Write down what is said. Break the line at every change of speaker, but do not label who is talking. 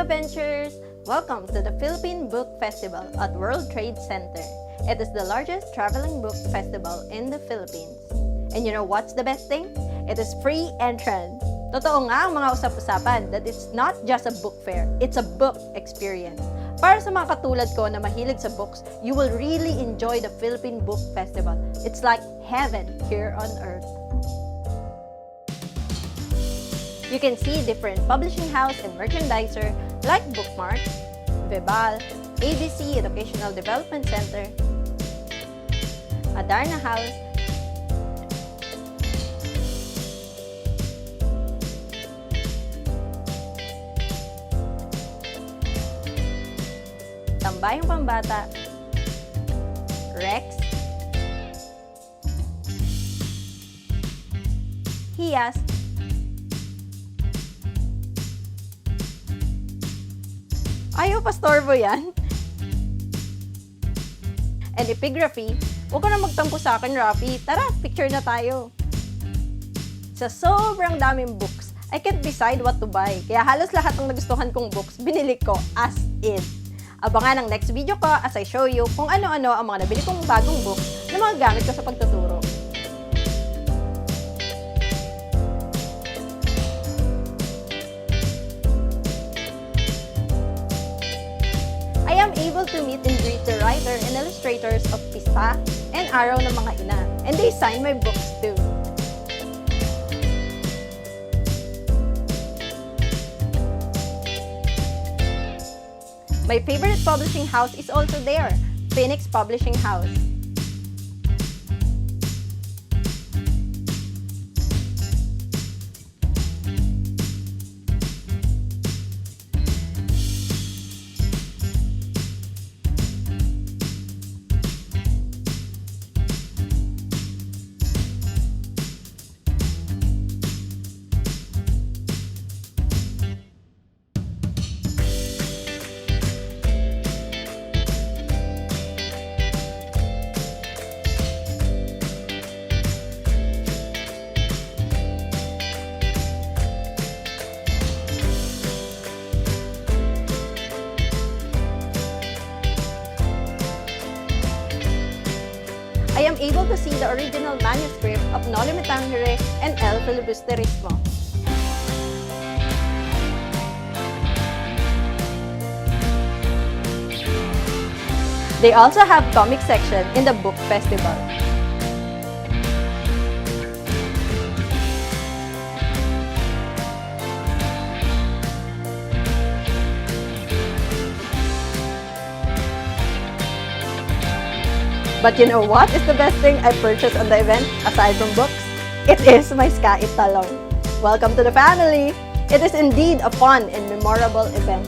kaventures! Welcome to the Philippine Book Festival at World Trade Center. It is the largest traveling book festival in the Philippines. And you know what's the best thing? It is free entrance. Totoo nga ang mga usap-usapan that it's not just a book fair, it's a book experience. Para sa mga katulad ko na mahilig sa books, you will really enjoy the Philippine Book Festival. It's like heaven here on earth. You can see different publishing house and merchandiser like Bookmark, Vebal, ABC Educational Development Center, Adarna House, Tambayang Pambata, Rex, Hiyas, ayaw pastorbo yan. And epigraphy, huwag ka na magtampo sa akin, Rafi. Tara, picture na tayo. Sa sobrang daming books, I can't decide what to buy. Kaya halos lahat ng nagustuhan kong books, binili ko as in. Abangan ang next video ko as I show you kung ano-ano ang mga nabili kong bagong books na mga gamit ko sa pagtuturo. I am able to meet and greet the writer and illustrators of Pista and Araw ng Mga Ina, and they sign my books too. My favorite publishing house is also there, Phoenix Publishing House. I am able to see the original manuscript of Noli Me Tangere and El Filibusterismo. They also have comic section in the book festival. But you know what is the best thing I purchased on the event aside from books? It is my Ska Italong. Welcome to the family! It is indeed a fun and memorable event.